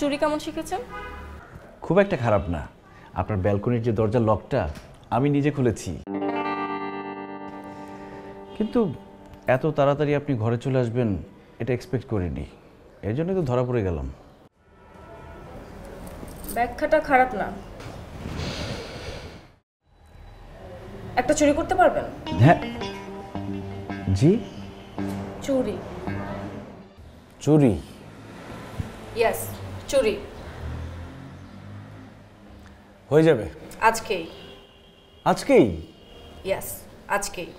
চুরি কেমন শিখেছেন? খুব একটা খারাপ না। আপনার ব্যালকনির যে দরজার লকটা আমি নিজে খুলেছি, কিন্তু এত তাড়াতাড়ি আপনি ঘরে চলে আসবেন এটা এক্সপেক্ট করিনি, এর জন্যই তো ধরা পড়ে গেলাম। ব্যাখ্যাটা খারাপ না। একটা চুরি করতে পারবেন? হ্যাঁ। জি? চুরি। চুরি? ইয়েস, চুরি। হয়ে যাবে আজকেই। আজকেই? ইয়েস, আজকেই।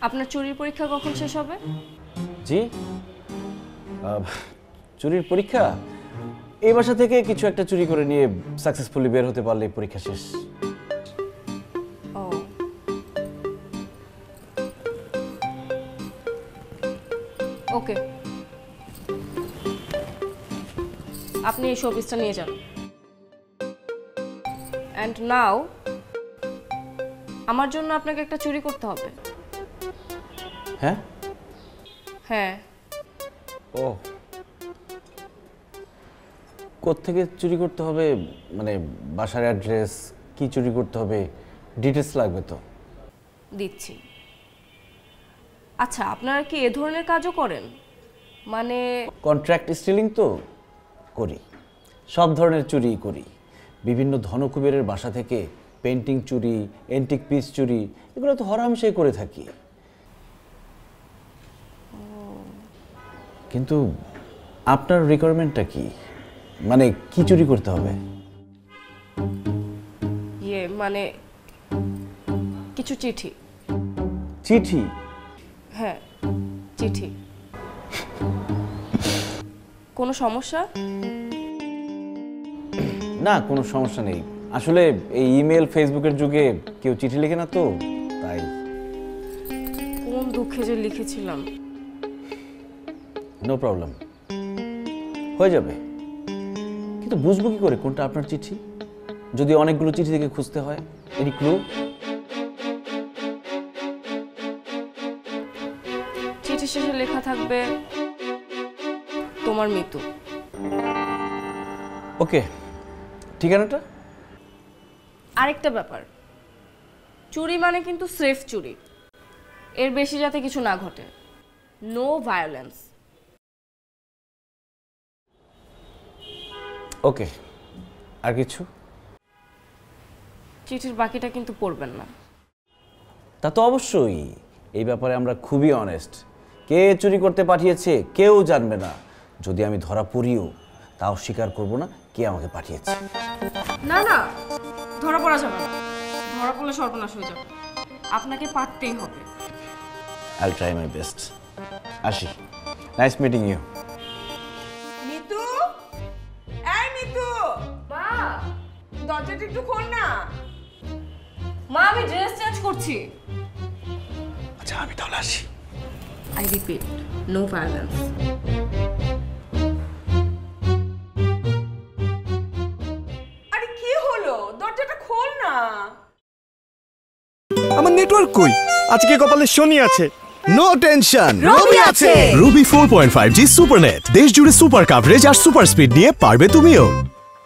আপনার চুরির পরীক্ষা কখন শেষ হবে? জি, চুরির পরীক্ষা এই বাসা থেকে কিছু একটা চুরি করে নিয়ে সাকসেসফুলি বের হতে পারলে পরীক্ষা শেষ। ও, ওকে, আপনি এই শোপিসটা নিয়ে যান। অ্যান্ড নাও আমার জন্য আপনাকে একটা চুরি করতে হবে। হ্যাঁ? হ্যাঁ। ও, কোত্থেকে চুরি করতে হবে? মানে বাসার অ্যাড্রেস, কি চুরি করতে হবে, ডিটেলস লাগবে তো। দিচ্ছি। আচ্ছা, আপনারা কি এ ধরনের কাজও করেন? মানে কন্ট্রাক্ট স্টিলিং তো করি, সব ধরনের চুরি করি। বিভিন্ন ধনকুবেরের বাসা থেকে পেন্টিং চুরি, এন্টিক পিস চুরি, এগুলো তো হরহামেশাই করে থাকি। কিন্তু আপনার রিকোয়ারমেন্টটা কি? মানে কি চুরি করতে হবে? মানে কিছু চিঠি। চিঠি? হ্যাঁ, চিঠি। কোনো সমস্যা? না, কোনো সমস্যা নেই। আসলে এই ইমেল ফেসবুকের যুগে কেউ চিঠি লেখে না তো, তাই। কোন দুঃখে যে লিখেছিলাম। নো প্রবলেম, হয়ে যাবে। কিন্তু বুঝবো কি করে কোনটা আপনার চিঠি, যদি অনেকগুলো চিঠি থেকে খুঁজতে হয়? Any clue? চিঠি শেষে লেখা থাকবে তোমার মৃত্যু। ওকে, ঠিকানাটা? আরেকটা ব্যাপার, চুরি মানে কিন্তু সেফ চুরি, এর বেশি যাতে কিছু না ঘটে। No violence. ওকে, আর কিছু? চিঠির বাকিটা কিন্তু পড়বেন না। তা তো অবশ্যই, এই ব্যাপারে আমরা খুবই অনেস্ট। কে চুরি করতে পাঠিয়েছে কেউ জানবে না, যদি আমি ধরা পড়িও তাও স্বীকার করব না কে আমাকে পাঠিয়েছে। না না, ধরা পড়া যাবে না। ধরা পড়লে সর্বনাশ হয়ে যাবে। আপনাকে পারতেই হবে। I'll try my best. আসি। Nice meeting you. মিতু, এই মিতু, মা, দরজাটা একটু খোল না। মা, আমি ড্রেস চেঞ্জ করছি। আচ্ছা, আমি তাহলে আসি। I repeat, no violence. আরে কি হলো? দরজাটা খোল না। আমার নেটওয়ার্ক কই? আজকে কপালে শনি আছে। নো টেনশন, রবি আছে। রুবি 4.5G সুপারনেট দেশ জুড়ে সুপার কভারেজ আর সুপার স্পিড নিয়ে পারবে তুমিও।